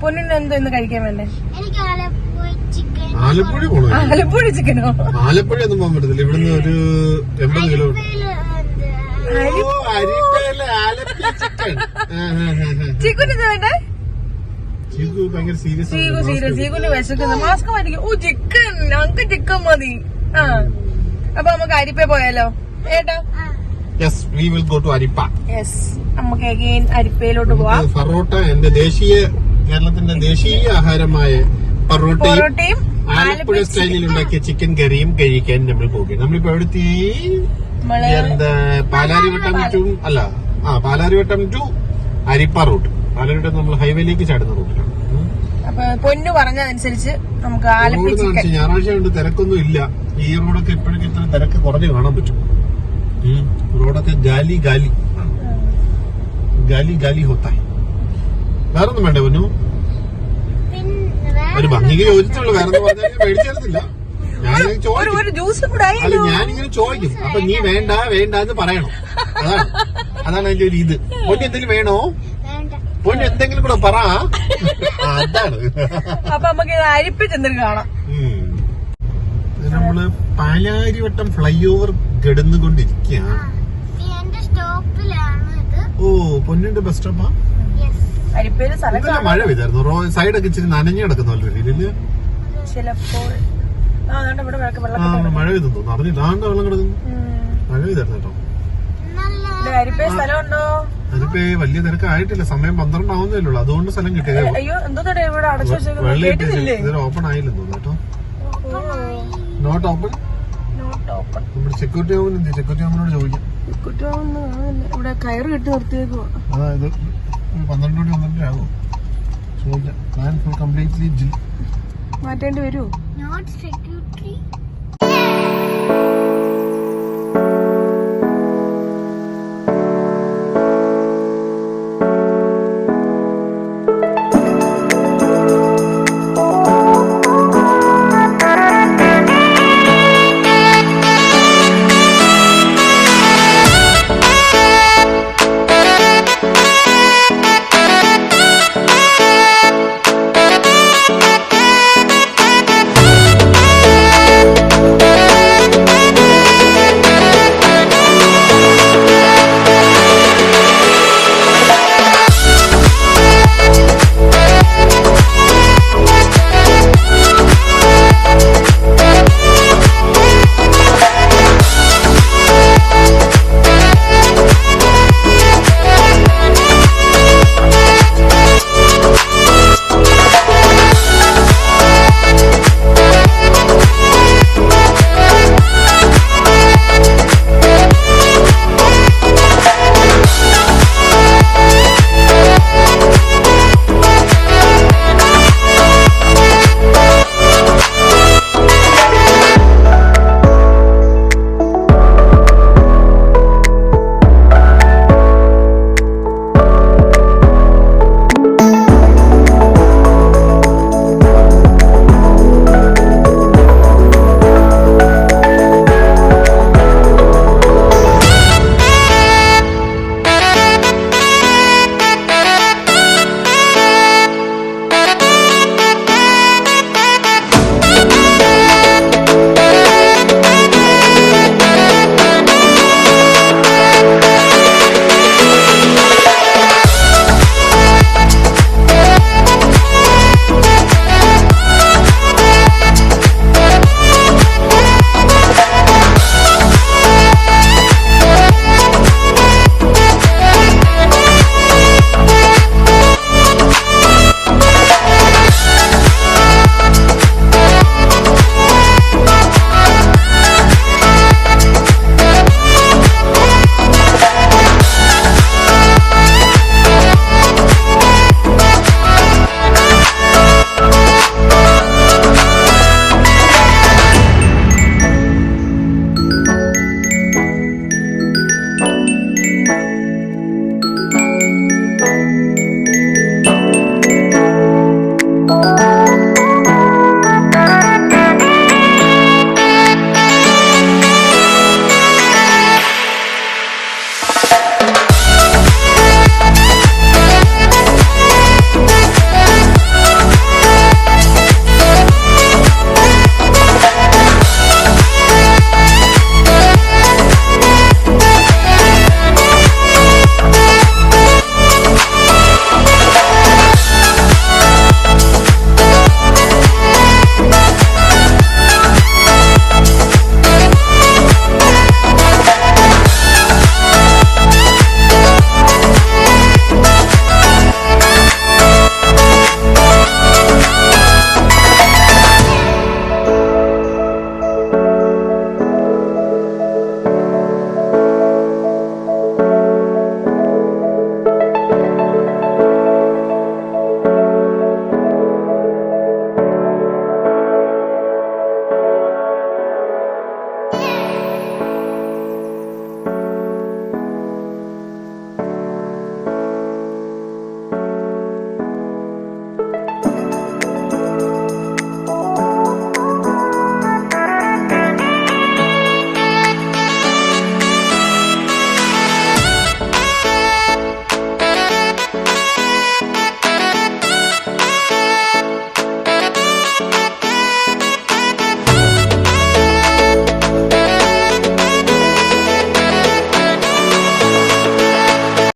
പൊന്നിന് എന്തോ ഇന്ന് കഴിക്കാൻ വേണ്ടേ? ആലപ്പുഴ ചിക്കനോ? ആലപ്പുഴ ഒന്നും പോകാൻ പറ്റത്തില്ല. ഇവിടുന്ന് ഒരു 80 കിലോ. ചിക്കൻ വേണ്ടേ? ഭയങ്കര സീരിയസ്. ചീക്കുന് വിശക്കുന്നു. മാസ്ക് മാറ്റിക്കും. ഓ ചിക്കൻ, ഞങ്ങക്ക് ചിക്കൻ മതി. അപ്പൊ നമുക്ക് അരിപ്പ പോയാലോ ഏട്ടാ? Yes, we will go to Arippa. Yes, നമുക്ക് again അരിപ്പയിലോട്ട് പോവാം. പൊറോട്ട എന്റെ കേരളത്തിന്റെ ദേശീയ ആഹാരമായ പൊറോട്ടയും ആലപ്പുഴ സ്റ്റൈലിൽ ഉണ്ടാക്കിയ ചിക്കൻ കറിയും കഴിക്കാൻ നമ്മൾ പോകും. നമ്മളിപ്പോ എവിടുത്തെ Palarivattom to Arippa root. Palarivattom നമ്മൾ ഹൈവേയിലേക്ക് ചാടുന്ന റൂട്ടിലാണ്. അപ്പൊ പൊന്നു പറഞ്ഞതനുസരിച്ച് നമുക്ക് ഞായറാഴ്ച കൊണ്ട് തിരക്കൊന്നും ഇല്ല. ഈ റോഡൊക്കെ ഇപ്പോഴൊക്കെ ഇത്ര തിരക്ക് കുറഞ്ഞ് കാണാൻ പറ്റും. റോഡൊക്കെ ഗാലി ഹോത്തായി. വേറൊന്നും വേണ്ടേ പൊന്നു? ഒരു ഭംഗിക്ക് ചോദിച്ചുള്ളൂ. വേറെ മേടിച്ചെടുത്തില്ല. ഞാനിങ്ങനെ ചോദിക്കും. അപ്പൊ നീ വേണ്ട എന്ന് പറയണം. അതാണ് അതിന്റെ ഒരു ഇത്. പൊന്നു എന്തെങ്കിലും വേണോ? പൊന്നു എന്തെങ്കിലും കൂടെ പറ. അതാണ്. അപ്പൊ നമുക്ക് അരിപ്പ ചെന്നിട്ട് കാണാം. നമ്മള് പാലാരിവട്ടം ഫ്ലൈ ഓവർ കിടന്നുകൊണ്ടിരിക്കുകയാണ്. ഓ പൊന്നിന്റെ ബസ് സ്റ്റോപ്പാ? മഴ പെയ്തായിരുന്നു. സൈഡൊക്കെ ഇച്ചിരി നനഞ്ഞു കിടക്കുന്നല്ലോ രീതിയില്. മഴ പെയ്തു തോന്നുന്നു. അറിഞ്ഞില്ല. ആണ്ട് വെള്ളം കിടക്കുന്നു. മഴ പെയ്തായിരുന്നു കേട്ടോ. അതിപ്പോ വലിയ തിരക്കായിട്ടില്ല. സമയം 12 ആവുന്നേ ഉള്ളൂ. അതുകൊണ്ട് സ്ഥലം കിട്ടിയത്. വെള്ളം ഇതൊരു ഓപ്പൺ ആയില്ലെന്ന് തോന്നുന്നു കേട്ടോ. Not open. നമ്മുടെ സെക്യൂരിറ്റി ആവുന്നോട് ചോദിക്കാം. ഇവിടെ കയറ് കെട്ടി നിർത്തിയേക്കുവാ. അതായത് 12 ആകും. ചോദിക്കാം. പ്ലാൻ ഫുൾ കംപ്ലീറ്റ്ലി മാറ്റേണ്ടി വരുമോ?